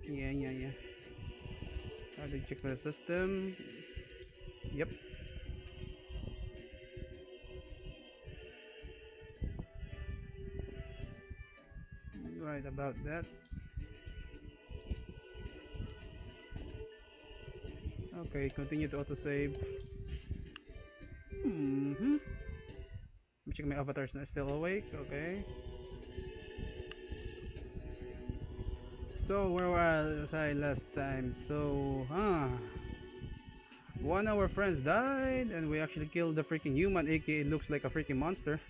Yeah. How do you check for the system? Yep. Right about that. Okay, continue to autosave. Mm-hmm. Let me check my avatar's not still awake. Okay. So where was I last time? So, one of our friends died, and we actually killed the freaking human, aka looks like a freaking monster.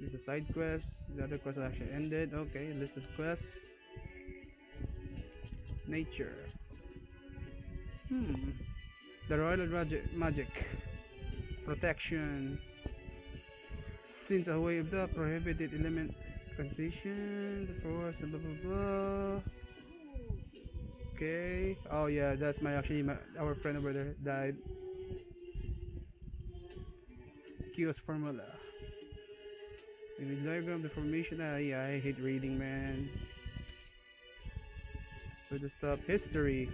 This is a side quest. The other quest actually ended. Okay, listed quests. Nature. Hmm. The royal magic. Protection. Since a way of the prohibited element condition, the force, blah blah blah. Okay. Oh yeah, that's our friend over there died. Kio's formula. In the diagram, the formation. Yeah, I hate reading, man. So the stuff. History.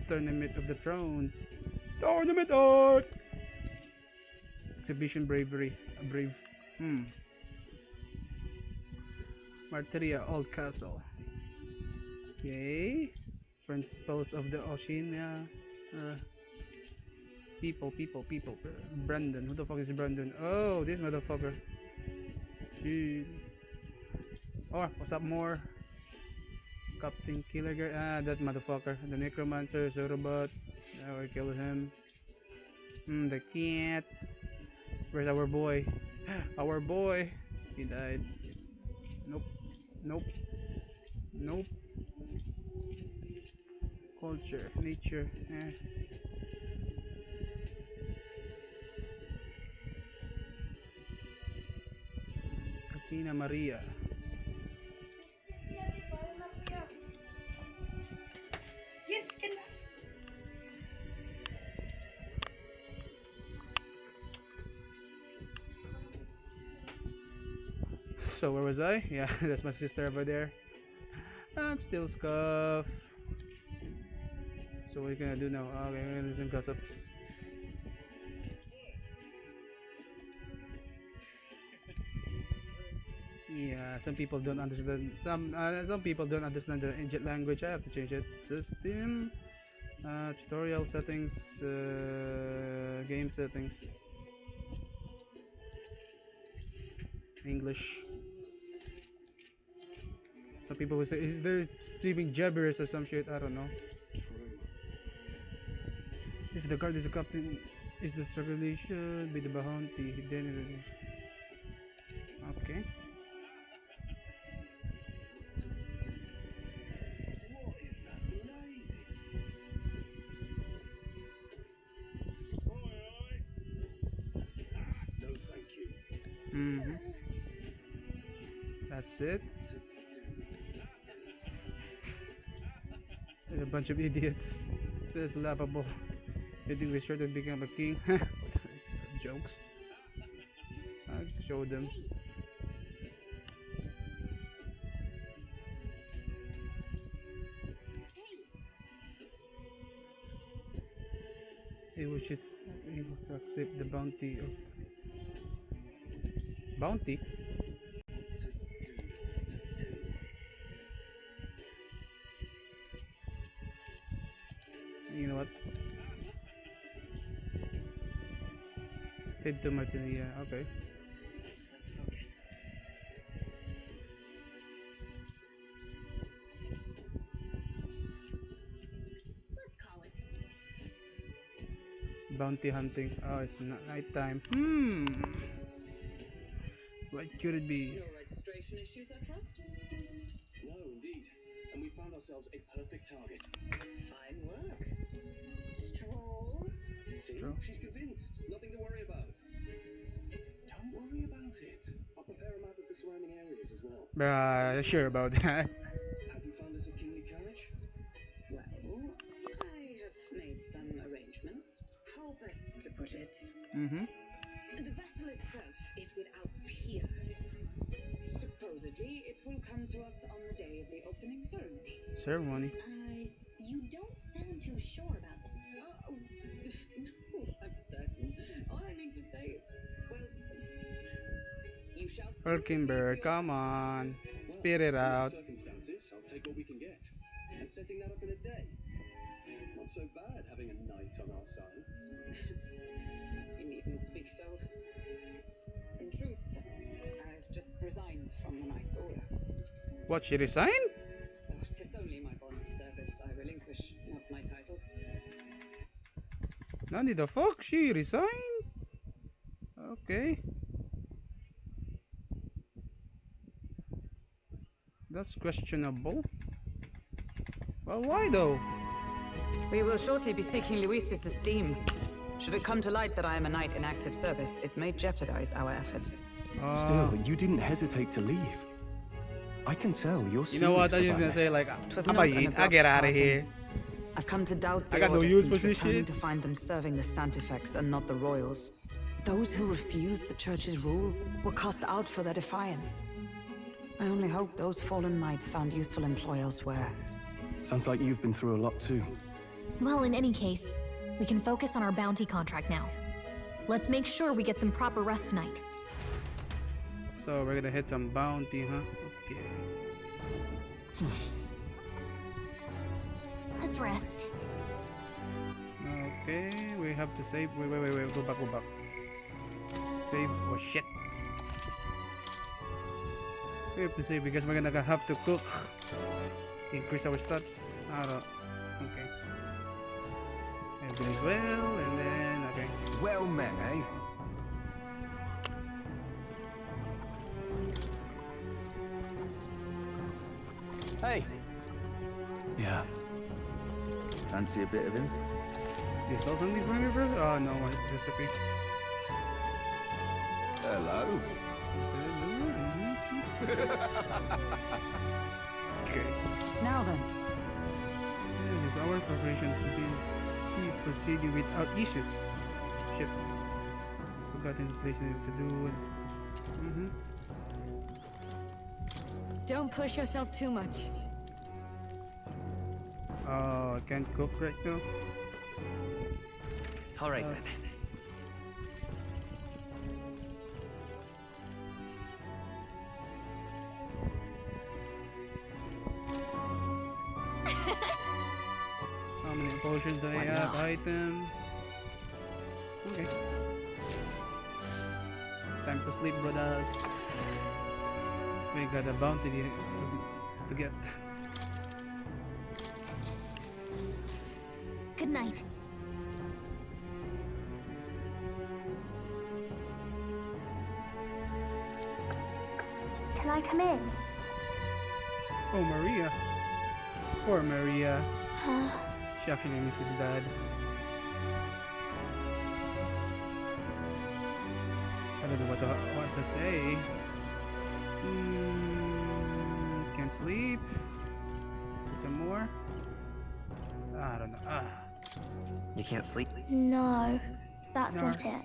Tournament of the Thrones. Tournament art. Exhibition bravery. Brave. Martyria Old Castle. Okay. Principles of the Oceania. Uh, people. Brandon. Who the fuck is Brandon? Oh, this motherfucker. Dude. Oh, what's up, more? Captain Killer Girl. That motherfucker. The Necromancer, Zorobot. Now we kill him. The cat. Where's our boy? Our boy. He died. Nope. Nope. Nope. Culture. Nature. Katina Maria. Yes, kena. So where was I? Yeah, that's my sister over there. I'm still scuff. So what are you gonna do now? Okay, I'm gonna listen gossips. Yeah, some people don't understand. Some people don't understand the Injet language. I have to change it. System, tutorial settings, game settings, English. Some people will say, "Is there speaking gibberish or some shit?" I don't know. If the guard is a captain, is the circulation be the bounty? Then it is okay. Mm-hmm. That's it. A bunch of idiots. That's laughable. You think we should have become a king? Jokes. I show them. Hey, we should able to accept the bounty of bounty. You know what? Head to Martini. Yeah, okay. Bounty hunting. Oh, it's not night time. What could it be? No registration issues, I trust? No, indeed. And we found ourselves a perfect target. Fine work. Stroll. See? Straw. She's convinced. Nothing to worry about. Don't worry about it. I'll prepare a map of the surrounding areas as well. Sure about that. Have you found us a kingly carriage? Well, I have made some arrangements. How best to put it? Mm-hmm. The vessel itself is without peer. Supposedly likely it will come to us on the day of the opening ceremony. Ceremony. You don't sound too sure about that. Oh, no, I'm certain. All I mean to say is, well, you shall soon see Erkenberg, for come yourself. on. Spit it Under the out. circumstances, I'll take what we can get. And setting that up in a day. Not so bad having a knight on our side. You needn't speak so. In truth, I've just resigned from the Knight's Order. What, she resigned? Oh, 'tis only my bond of service I relinquish, not my title. Nani the fuck? She resigned? Okay. That's questionable. Well, why though? We will shortly be seeking Luis's esteem. Should it come to light that I am a knight in active service, it may jeopardize our efforts. Still, you didn't hesitate to leave. I can tell you're serious. You know what? I was just about gonna say, this. like, Was I'm not gonna an eat. I abrupt get out of parting. here. I've come to doubt I the got no Order use since for this returning shit. to find them serving the Santifex and not the royals. Those who refused the Church's rule were cast out for their defiance. I only hope those fallen knights found useful employ elsewhere. Sounds like you've been through a lot too. Well, in any case, we can focus on our bounty contract now. Let's make sure we get some proper rest tonight. So we're gonna hit some bounty, huh? Okay. Let's rest. Okay, we have to save. Wait. Go back. Save. Oh shit. We have to save because we're gonna have to cook. Increase our stats. I don't. Okay. Everything's well, and then okay. Well met, eh? Hey, Yeah. fancy a bit of him? You sell something for me first? Oh no, just okay. Hello. Okay. Now then, With our preparations keep proceeding without issues. Shit. Forgotten the place to do. Don't push yourself too much. Oh, I can't cook right now. All right then. How many potions do I Why have? not? Item. Okay. Time to sleep, brothers. We got a bounty to get. Good night. Can I come in? Oh, Maria. Poor Maria. She actually misses Dad. I don't know what to say. Can't sleep. Some more. I don't know. You can't sleep? No, that's No. not it.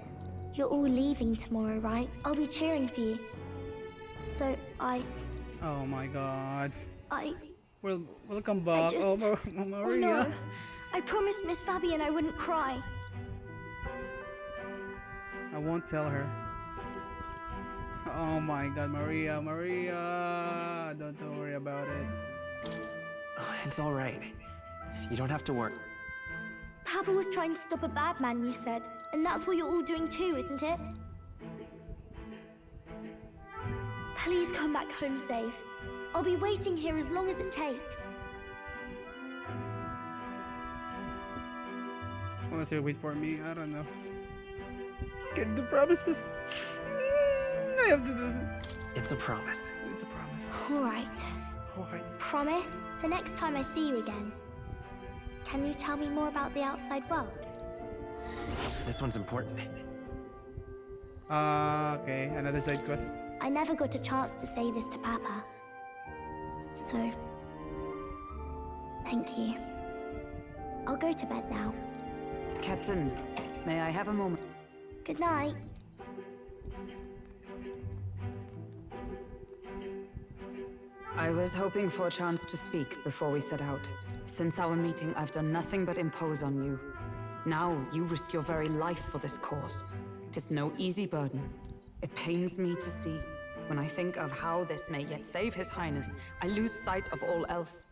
You're all leaving tomorrow, right? I'll be cheering for you. So Oh my God. Well, Welcome back. just- Oh, oh Maria. no. I promised Miss Fabian I wouldn't cry. I won't tell her. Oh my God, Maria. Don't worry about it. Oh, it's all right. You don't have to worry. Papa was trying to stop a bad man, you said. And that's what you're all doing too, isn't it? Please come back home safe. I'll be waiting here as long as it takes. Unless you wait for me, I don't know. Can do promises. I have to do this. It's a promise. It's a promise. All right. Alright. Promise, the next time I see you again, can you tell me more about the outside world? This one's important. Okay. Another side quest. I never got a chance to say this to Papa. So, thank you. I'll go to bed now. Captain, may I have a moment? Good night. I was hoping for a chance to speak before we set out. Since our meeting, I've done nothing but impose on you. Now, you risk your very life for this cause. Tis no easy burden. It pains me to see. When I think of how this may yet save His Highness, I lose sight of all else.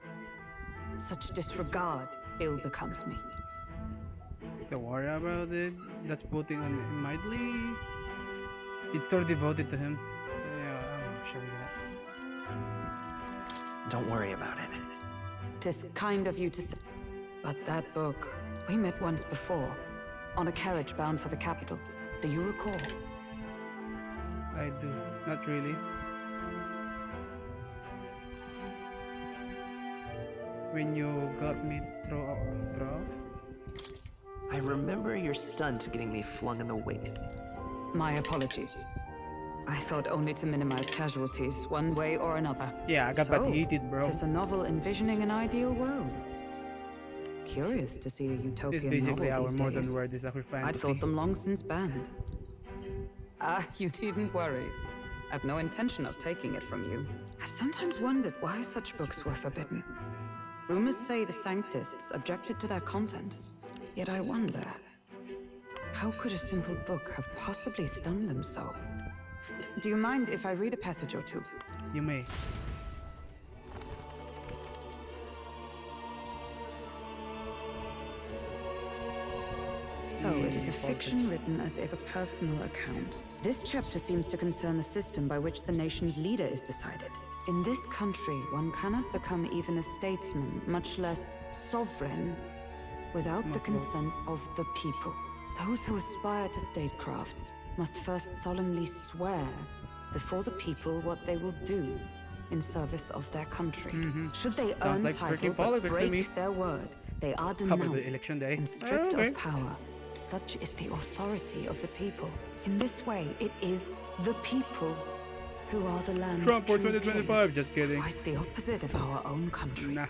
Such disregard ill becomes me. Don't worry about it. That's putting on him mildly. It's so devoted to him. Yeah, I'm actually that. Don't worry about it. Tis kind of you to say. But that book, we met once before, on a carriage bound for the capital. Do you recall? I do. Not really. When you got me throw out? I remember your stunt getting me flung in the waist. My apologies. I thought only to minimize casualties, one way or another. Yeah, I got bad heated, bro. Tis a novel envisioning an ideal world. Curious to see a utopian It's basically novel our these modern days. world is like fantasy. I'd thought them long since banned. Ah, you needn't worry. I've no intention of taking it from you. I've sometimes wondered why such books were forbidden. Rumors say the Sanctists objected to their contents. Yet I wonder, how could a simple book have possibly stunned them so? Do you mind if I read a passage or two? You may. So it is a fiction written as if a personal account. This chapter seems to concern the system by which the nation's leader is decided. In this country, one cannot become even a statesman, much less sovereign, without the consent of the people. Those who aspire to statecraft must first solemnly swear before the people what they will do in service of their country. Should they Sounds earn like title freaking but politics to me. break their word, they are Probably denounced the election day. and stripped Okay. of power. Such is the authority of the people. In this way, it is the people who are the land's Trump for true 2025, king. just kidding. Quite the opposite of our own country. Nah.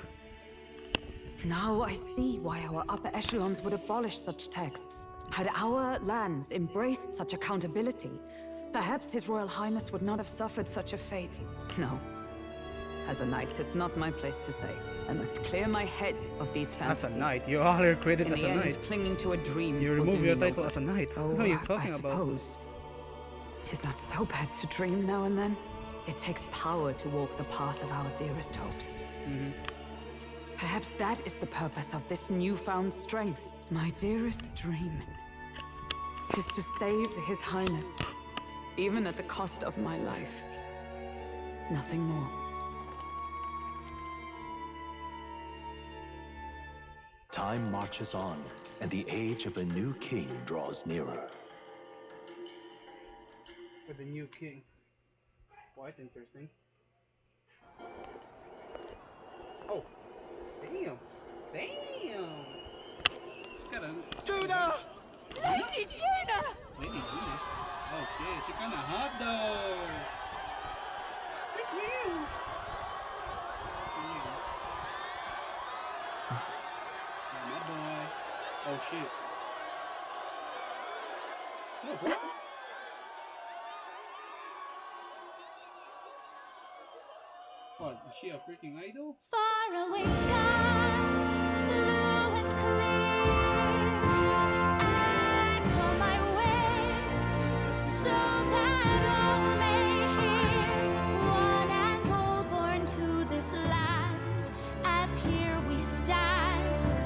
Now I see why our upper echelons would abolish such texts. Had our lands embraced such accountability, perhaps His Royal Highness would not have suffered such a fate. No. As a knight, 'tis not my place to say. I must clear my head of these As fantasies. a knight, you are credited In as the a end, knight. clinging to a dream You will remove do your me no title good. as a knight. Oh, What are you I talking about? suppose. 'Tis not so bad to dream now and then. It takes power to walk the path of our dearest hopes. Perhaps that is the purpose of this newfound strength. My dearest dream is to save His Highness, even at the cost of my life. Nothing more. Time marches on, and the age of a new king draws nearer. For the new king. Quite interesting. Oh, damn. Damn. She got a... Judah! Lady Judah! Lady Judah. Oh shit, she kinda hot though. Yeah, my boy. Oh shit. No, what? What, is she a freaking idol? Far away sky, blue and clear. Echo my wish, so that all may hear. One and all born to this land, as here we stand.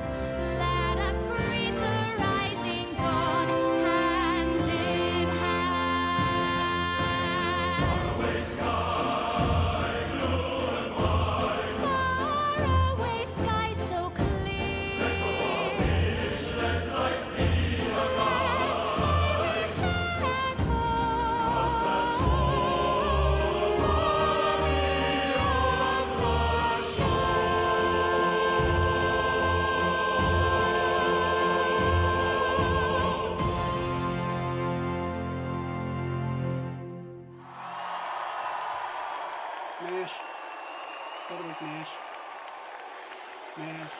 Let us greet the rising dawn, hand in hand. Far away sky. Faraway sky so clear. Let my wish echo. Far beyond the Smash. Totally smash. Smash.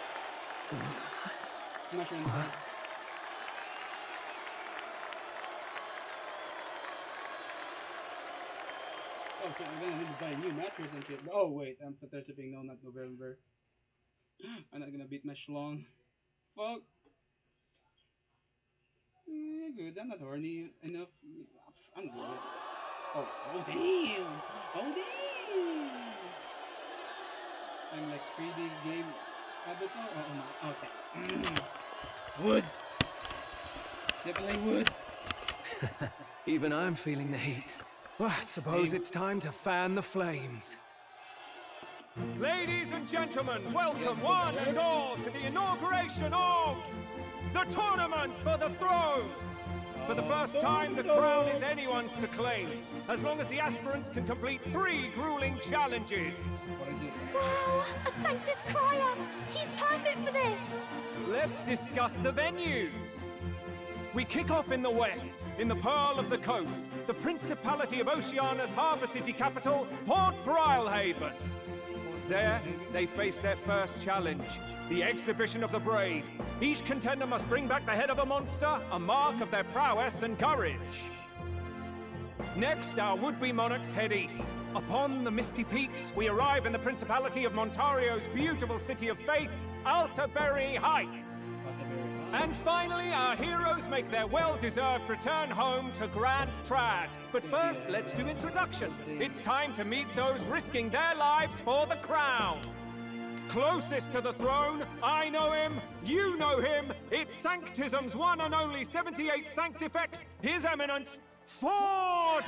Smash her in the head. Oh shit, I'm gonna need to buy a new mattress and shit. Oh wait, I'm participating. No, not November. I'm not gonna beat my schlong. Fuck. Good, I'm not horny enough. I'm good. Oh damn! Oh damn! I'm like 3D game avatar. Oh no, okay. Wood! Definitely wood! Even I'm feeling the heat. Well, I suppose it's time to fan the flames. Ladies and gentlemen, welcome one and all to the inauguration of the Tournament for the Throne! For the first time, the crown is anyone's to claim, as long as the aspirants can complete 3 grueling challenges. Wow, a Sanctus Crier! He's perfect for this! Let's discuss the venues. We kick off in the west, in the Pearl of the Coast, the Principality of Oceania's harbour city capital, Port Brilehaven. There, they face their first challenge, the Exhibition of the Brave. Each contender must bring back the head of a monster, a mark of their prowess and courage. Next, our would-be monarchs head east. Upon the misty peaks, we arrive in the Principality of Montario's beautiful city of faith, Altaberry Heights. And finally, our heroes make their well-deserved return home to Grand Trad. But first, let's do introductions. It's time to meet those risking their lives for the crown. Closest to the throne, I know him, you know him. It's Sanctism's one and only 78 Sanctifex, His Eminence, Forden!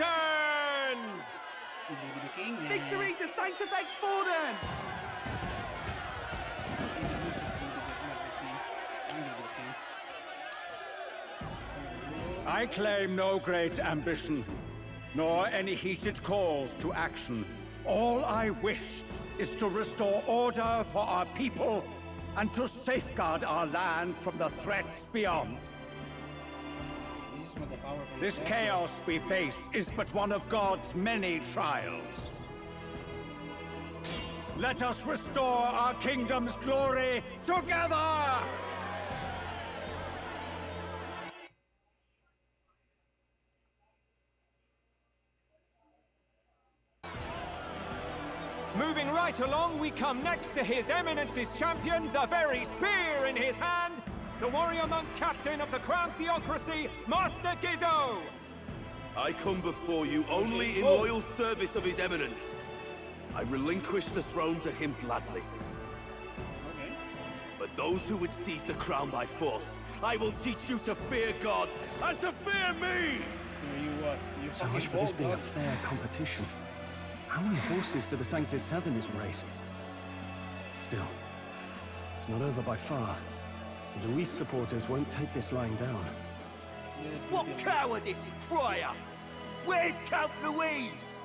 Victory to Sanctifex Forden! I claim no great ambition, nor any heated calls to action. All I wish is to restore order for our people and to safeguard our land from the threats beyond. This chaos we face is but one of God's many trials. Let us restore our kingdom's glory together! Moving right along, we come next to His Eminence's champion, the very spear in his hand, the warrior monk captain of the Crown Theocracy, Master Giddo! I come before you only in loyal service of His Eminence. I relinquish the throne to him gladly. But those who would seize the crown by force, I will teach you to fear God and to fear me! So much for this being a fair competition. How many horses do the Sanctus have in this race? Still, it's not over by far. The Luis supporters won't take this lying down. What cowardice, Friar! Where's Count Louise?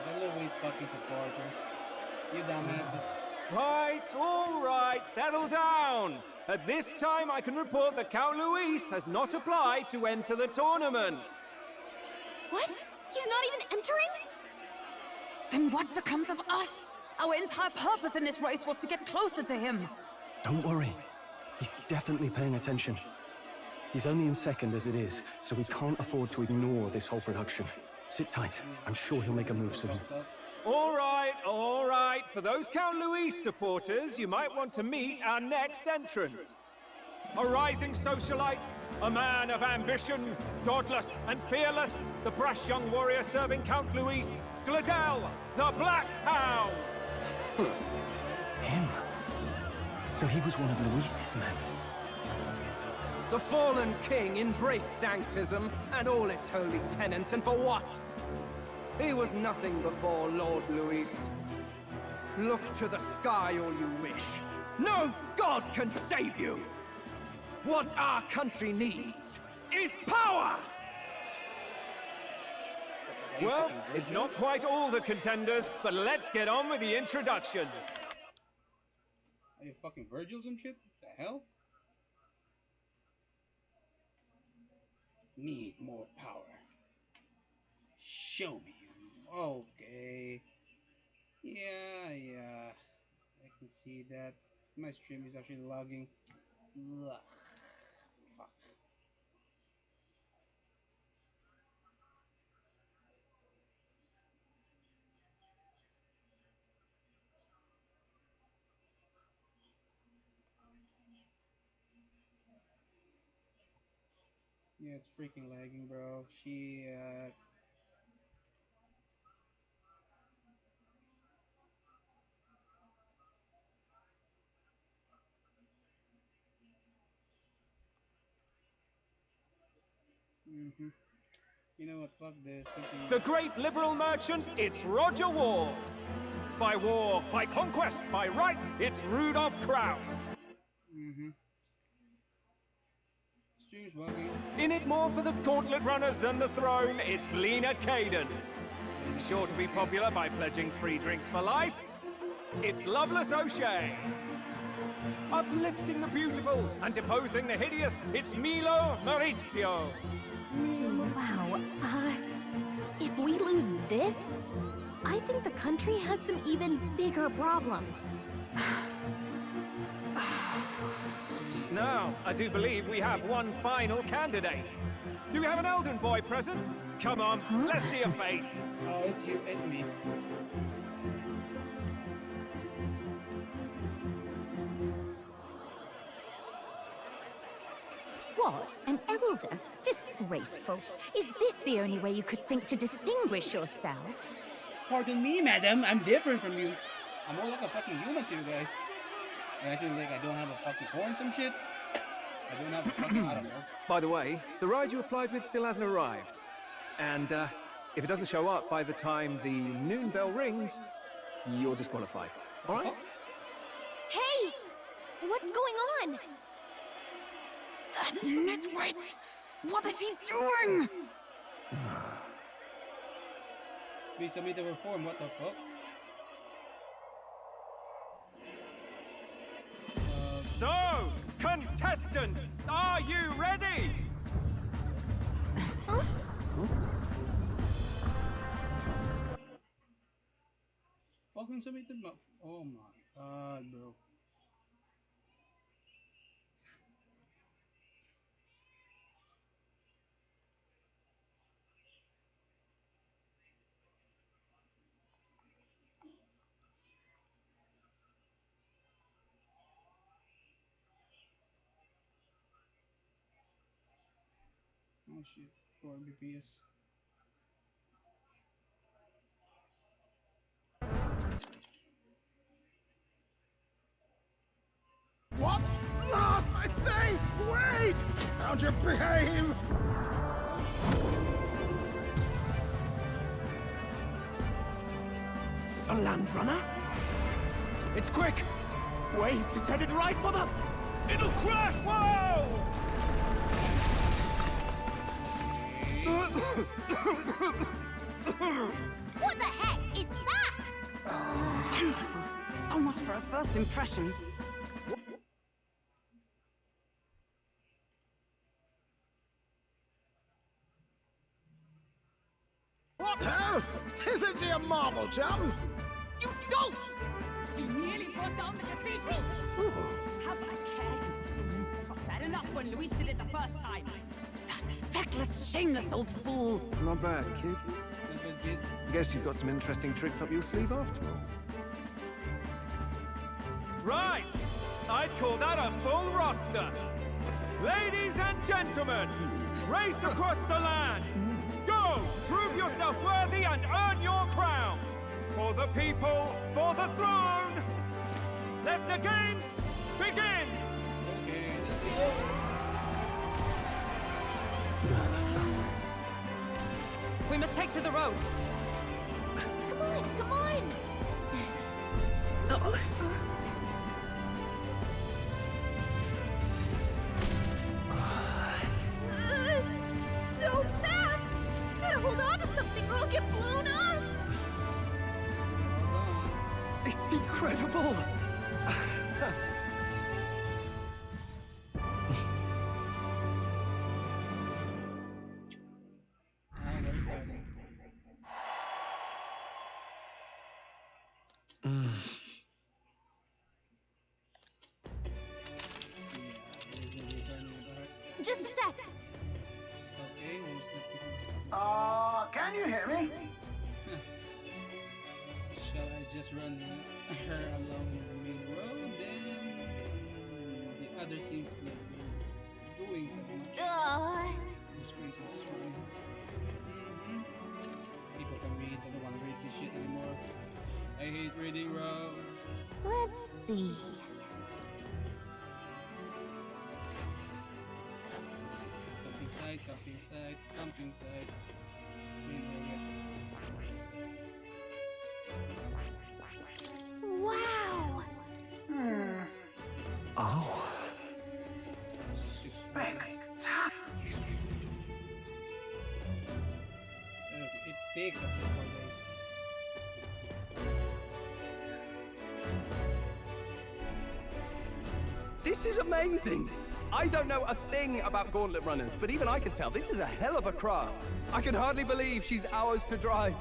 The Louis fucking supporters. You dumbasses. Right, all right, settle down. At this time, I can report that Count Luis has not applied to enter the tournament. What? He's not even entering? Then what becomes of us? Our entire purpose in this race was to get closer to him. Don't worry. He's definitely paying attention. He's only in second as it is, so we can't afford to ignore this whole production. Sit tight. I'm sure he'll make a move soon. All right, all right. For those Count Luis supporters, you might want to meet our next entrant. A rising socialite, a man of ambition, godless and fearless, the brash young warrior serving Count Luis, Gladel, the Black Hound. Him? So he was one of Luis's men. The fallen king embraced Sanctism and all its holy tenets, and for what? He was nothing before Lord Luis. Look to the sky all you wish. No god can save you! What our country needs is power! Well, it's not quite all the contenders, but let's get on with the introductions. Are you fucking Virgil some shit? The hell? Need more power. Show me. Okay. Yeah. I can see that. My stream is actually logging. Ugh. Fuck. Yeah, it's freaking lagging, bro. Shit. You know what? Fuck this. The great liberal merchant, it's Roger Ward. By war, by conquest, by right, it's Rudolph Kraus. Stream's bugging. In it more for the gauntlet runners than the throne, it's Lena Caden. Sure to be popular by pledging free drinks for life, it's Loveless O'Shea. Uplifting the beautiful and deposing the hideous, it's Milo Maurizio. Wow. If we lose this, I think the country has some even bigger problems. Now, I do believe we have one final candidate. Do we have an Elden boy present? Come on, let's see a face. Oh, it's you. It's me. What? An elder? Disgraceful. Is this the only way you could think to distinguish yourself? Pardon me, madam. I'm different from you. I'm more like a fucking human to you guys. And I seem like I don't have a fucking horn, some shit. I don't have a fucking, I don't know. By the way, the ride you applied with still hasn't arrived. And if it doesn't show up by the time the noon bell rings, you're disqualified. All right? Hey! What's going on? That nitwit! What is he doing? We submit the reform, what the fuck? So, contestants, are you ready? Fucking submitted my... Oh my god, bro. Oh shit, 4 BPS. What? Last, I say! Wait! Found your behave! A land runner? It's quick! Wait, it's headed right for the... It'll crash! Whoa! What the heck is that? Wonderful. So much for a first impression. What hell? Isn't he a marvel, chums? You don't! You nearly brought down the cathedral! Have a care, you fool. It was bad enough when Luis did it the first time. That feckless, shameless old fool. Not bad, kid. Guess you've got some interesting tricks up your sleeve after all. Right! I'd call that a full roster. Ladies and gentlemen, race across the land. Go! Prove yourself worthy and earn your crown. For the people, for the throne. Let the games begin! We must take to the road. Come on, come on! So fast! Gotta hold on to something or I'll get blown up! It's incredible! Just a sec! Can you hear me? Shall I just run her along the main road? Then the other seems like they're doing something. Jesus Christ, this is funny. People can read. I don't want to read this shit anymore. I hate reading, bro. Let's see. Camping site. Main area. Wow! Oh. It takes up to 4 days. This is amazing! I don't know a thing about gauntlet runners, but even I can tell this is a hell of a craft. I can hardly believe she's ours to drive.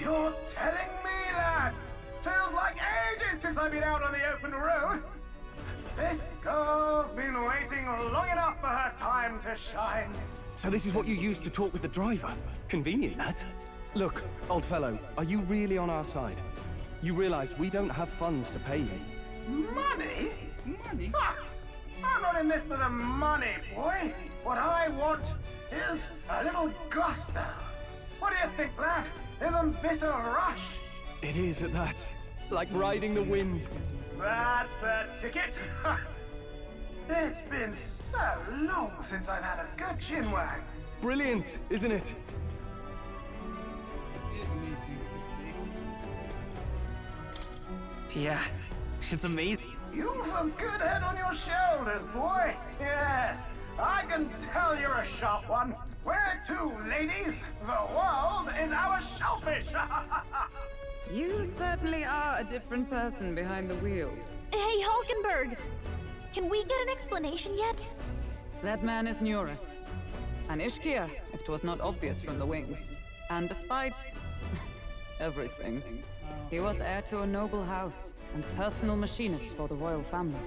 You're telling me, lad? Feels like ages since I've been out on the open road. This girl's been waiting long enough for her time to shine. So this is what you use to talk with the driver? Convenient, that. Look, old fellow, are you really on our side? You realize we don't have funds to pay you. Money? Money? Fuck! I'm not in this for the money, boy. What I want is a little gusto. What do you think, lad? Isn't this a rush? It is at that. Like riding the wind. That's the ticket. It's been so long since I've had a good chinwag. Brilliant, isn't it? It is amazing. Yeah, it's amazing. You've a good head on your shoulders, boy. Yes, I can tell you're a sharp one. Where to, ladies? The world is our shellfish. You certainly are a different person behind the wheel. Hey, Hulkenberg! Can we get an explanation yet? That man is Neurus. An Ishkia, if 'twas not obvious from the wings. And despite everything, he was heir to a noble house and personal machinist for the royal family.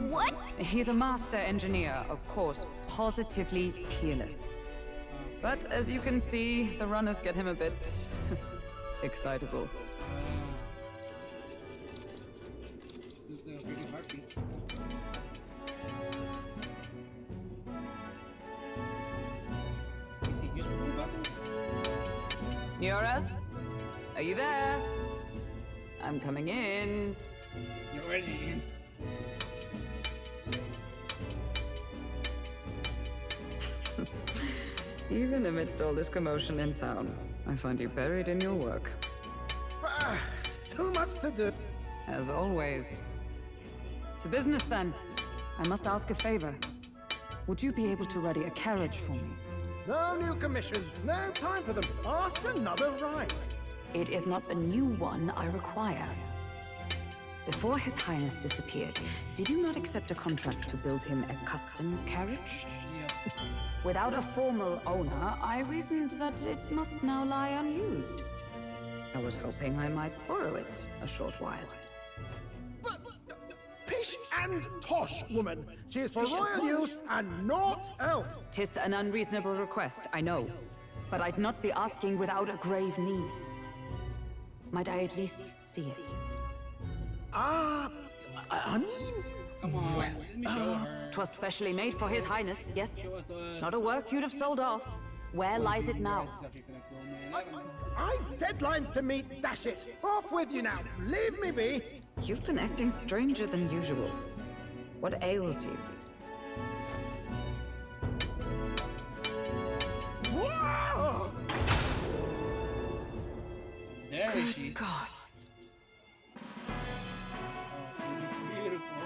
What? He's a master engineer, of course, positively peerless. But as you can see, the runners get him a bit excitable. Neurus? Are you there? I'm coming in. You're already in. Even amidst all this commotion in town, I find you buried in your work. It's too much to do. As always. To business, then. I must ask a favor. Would you be able to ready a carriage for me? No new commissions. No time for them. Ask another right. It is not the new one I require. Before His Highness disappeared, did you not accept a contract to build him a custom carriage? Without a formal owner, I reasoned that it must now lie unused. I was hoping I might borrow it a short while. But pish and tosh, woman. She is for royal use and naught else. 'Tis an unreasonable request, I know. But I'd not be asking without a grave need. Might I at least see it? I mean... Come on, let me show her. 'Twas specially made for His Highness, yes? Not a work you'd have sold off. Where lies it now? I've deadlines to meet, dash it! Off with you now! Leave me be! You've been acting stranger than usual. What ails you? Whoa! There Good she is. God. Beautiful.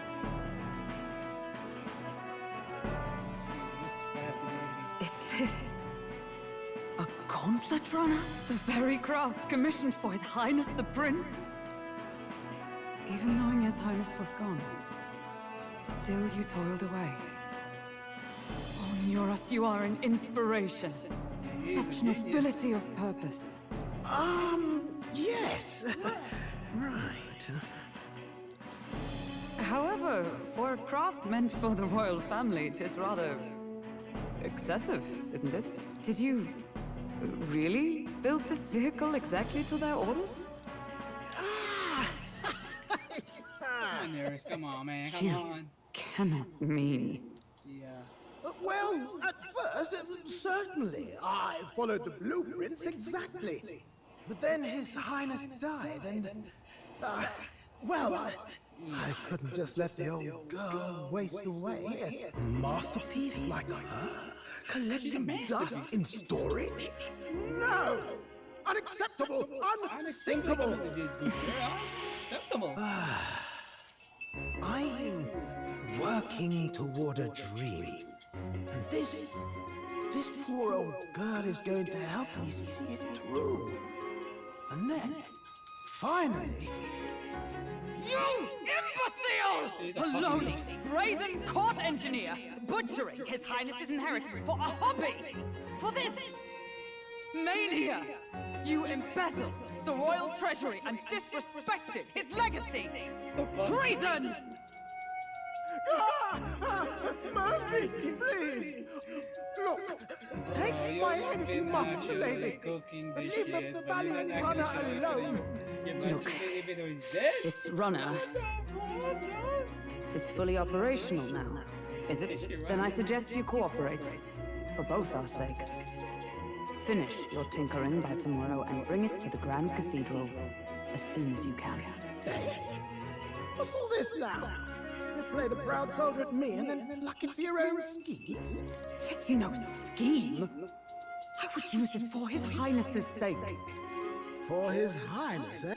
Is this a gauntlet runner? The very craft commissioned for His Highness the Prince? Even knowing His Highness was gone, still you toiled away. Oh, Neurus, you are an inspiration. Such nobility of purpose. Yes. Right. However, for a craft meant for the royal family, 'tis rather excessive, isn't it? Did you really build this vehicle exactly to their orders? Come on, Neris. Come on, man. Come You on. cannot mean. Yeah. Well, at first, certainly. I followed the blueprints exactly. But then His Highness died, and... well, I couldn't just let the old girl waste away. A masterpiece like her? Collecting dust in storage? No! Unacceptable! Unthinkable! I'm working toward a dream. And this poor old girl is going to help me see it through. And then, finally... You imbecile! A lowly, brazen court engineer, butchering His Highness's inheritance for a hobby! For this mania! You embezzled the royal treasury and disrespected his legacy! Treason! Mercy, please! Look, take my head if you must, lady, but leave the valiant runner alone. Look, this runner... Tis fully operational now, is it? Then I suggest you cooperate, for both our sakes. Finish your tinkering by tomorrow and bring it to the Grand Cathedral as soon as you can. Hey, what's all this now? You play the proud soldier at me and then looking for your own schemes? Tis no scheme. I would use it for His Highness's sake. For His Highness, eh?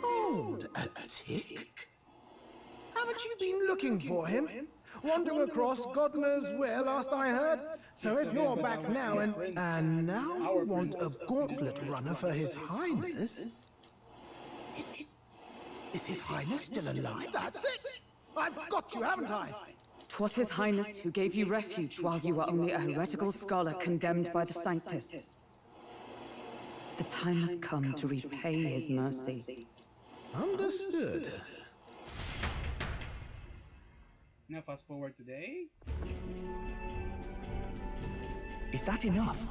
Hold a tick. Haven't you been looking for him? Wandering across God knows where, last I heard. So if you're back now and now you want a gauntlet runner for His Highness... Is His Highness still alive? That's it! I've got you, haven't I? 'Twas His Highness who gave you refuge while you were only a heretical scholar condemned by the Sanctists. The time has come to repay his mercy. Understood. Now fast forward today. Is that enough?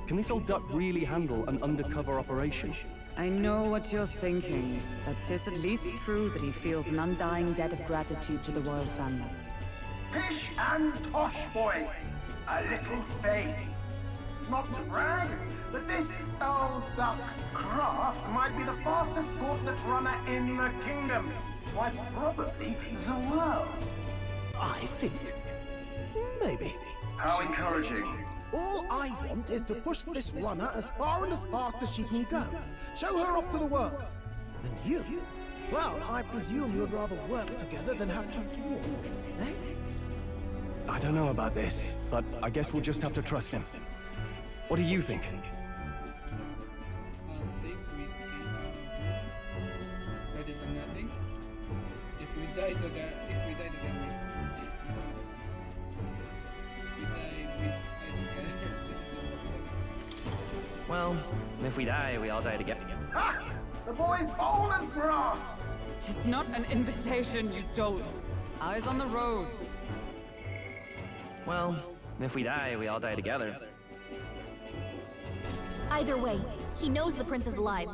Can this old duck really handle an undercover operation? I know what you're thinking, but 'tis at least true that he feels an undying debt of gratitude to the royal family. Pish and tosh, boy. A little faith. Not to brag, but this old duck's craft might be the fastest gauntlet runner in the kingdom. Why, probably the world. I think. Maybe. How encouraging. All I want is to push this runner as far and as fast as she can go. Show her off to the world. And you? Well, I presume you'd rather work together than have to walk, eh? I don't know about this, but I guess we'll just have to trust him. What do you think? I think we can ready for nothing. If we die together, Well, if we die, we all die together. Ha! The boy's bold as brass. 'Tis not an invitation, you dolt. Eyes on the road. Well, if we die, we all die together. Either way, he knows the prince is alive,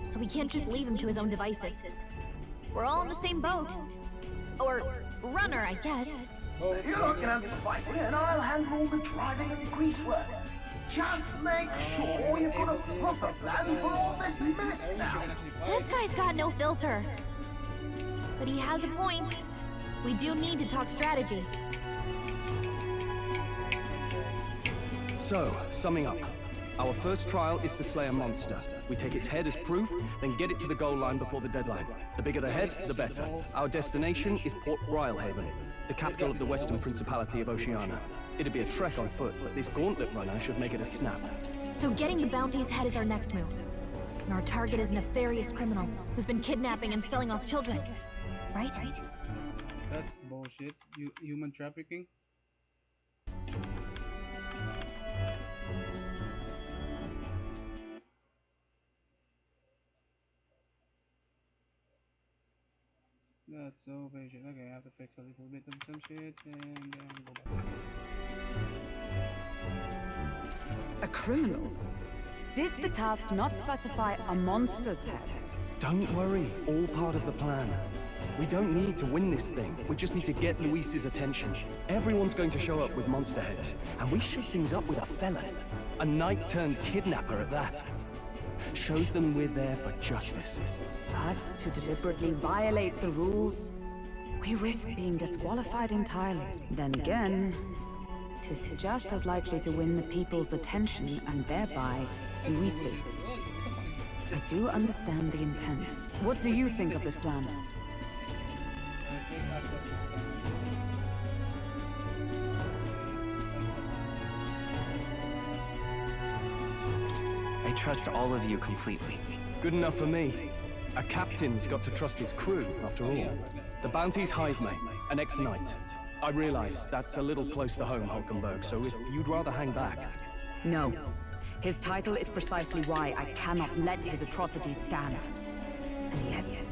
so we can't just leave him to his own devices. We're all in the same boat. Or runner, I guess. You're looking at the fighting, and I'll handle all the driving and greasework. Just make sure you've got a proper plan for all this mess now. This guy's got no filter. But he has a point. We do need to talk strategy. So, summing up. Our first trial is to slay a monster. We take its head as proof, then get it to the goal line before the deadline. The bigger the head, the better. Our destination is Port Brilehaven, the capital of the Western Principality of Oceania. It'd be a trek on foot, but this gauntlet runner should make it a snap. So getting the bounty's head is our next move. And our target is a nefarious criminal who's been kidnapping and selling off children. Right? That's bullshit. Human trafficking? That's so patient. Okay, I have to fix a little bit of some shit and then go back. A criminal? Did the task not specify a monster's head? Don't worry, all part of the plan. We don't need to win this thing. We just need to get Luis's attention. Everyone's going to show up with monster heads, and we shake things up with a felon. A knight-turned-kidnapper at that. Shows them we're there for justice. But to deliberately violate the rules, we risk being disqualified entirely. Then again, 'tis just as likely to win the people's attention and thereby Luis's. I do understand the intent. What do you think of this plan? I trust all of you completely. Good enough for me. A captain's got to trust his crew, after all. The bounty's Heismay, an ex-knight. I realize that's a little close to home, Hulkenberg, so if you'd rather hang back... No. His title is precisely why I cannot let his atrocities stand. And yet...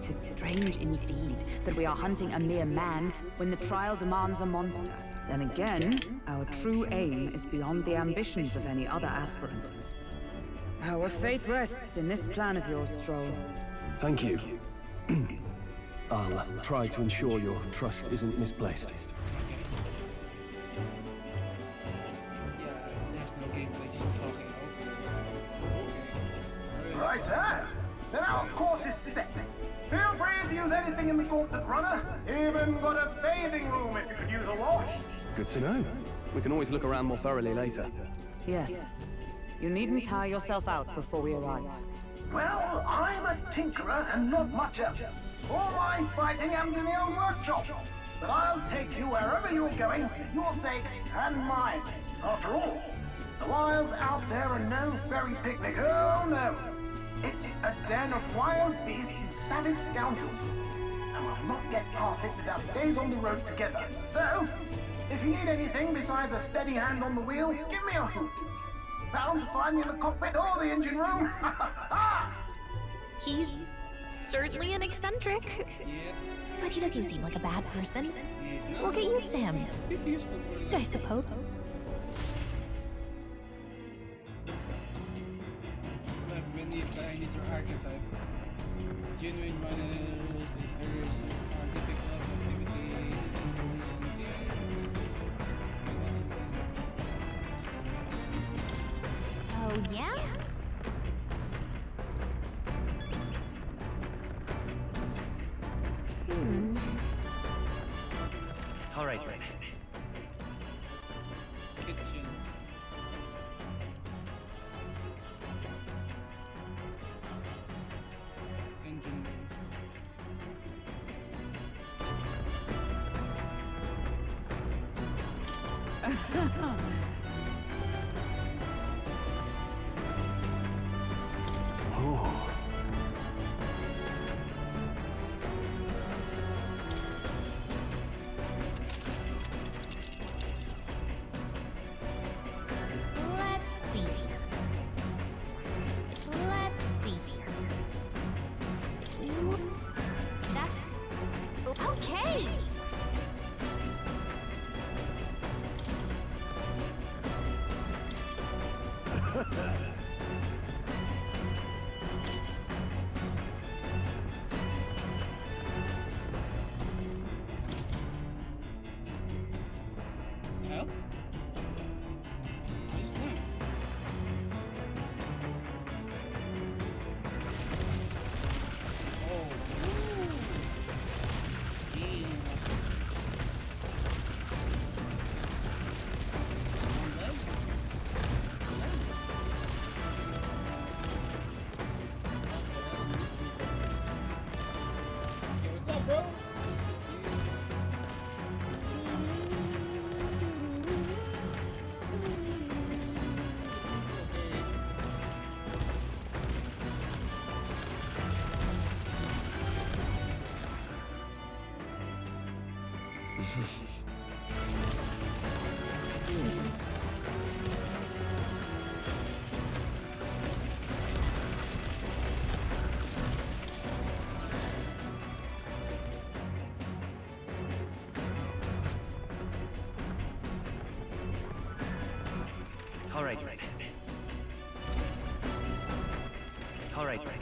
'tis strange indeed that we are hunting a mere man when the trial demands a monster. Then again, our true aim is beyond the ambitions of any other aspirant. Our fate rests in this plan of yours, Stroll. Thank you. I'll try to ensure your trust isn't misplaced. Right, then our course is set. Feel free to use anything in the Gauntlet Runner. Even got a bathing room if you could use a wash. Good to know. We can always look around more thoroughly later. Yes. You needn't tire yourself out before we arrive. Well, I'm a tinkerer and not much else. All my fighting happens in the old workshop. But I'll take you wherever you're going for your sake and mine. After all, the wilds out there are no berry picnic. Oh no. It's a den of wild beasts and savage scoundrels. And we'll not get past it without days on the road together. So, if you need anything besides a steady hand on the wheel, give me a hoot. Bound to find me in the cockpit or the engine room. He's certainly an eccentric, but he doesn't seem like a bad person. We'll get used to him, I suppose. I need your archetype. Genuine runners, errors are difficult activity. Oh, yeah? All right, then. Kitchen. Engine. Oh. Let's see here. Let's see here. That's... okay! Hell? Just climb. Oh. Damn. One leg? Yo, what's up, bro? All right, then. All right, then.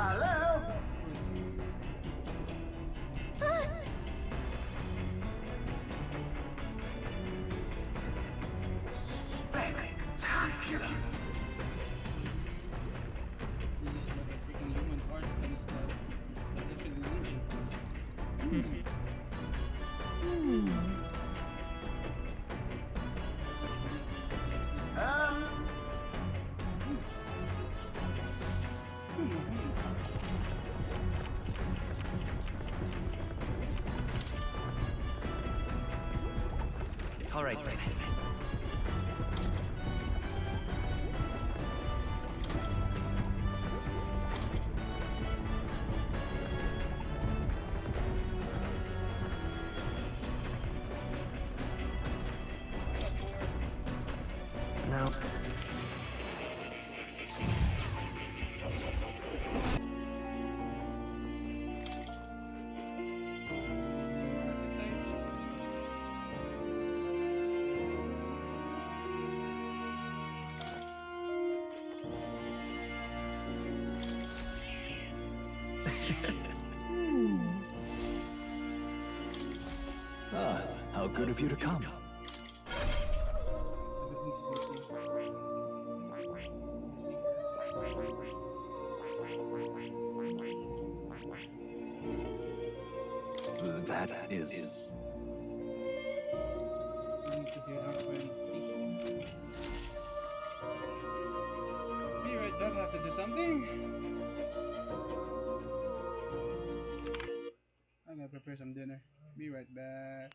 Hello? Spectacular. All right, then. Now, Ah, how good of you to come. That is... Be right back, I have to do something. I'm gonna prepare some dinner. Be right back.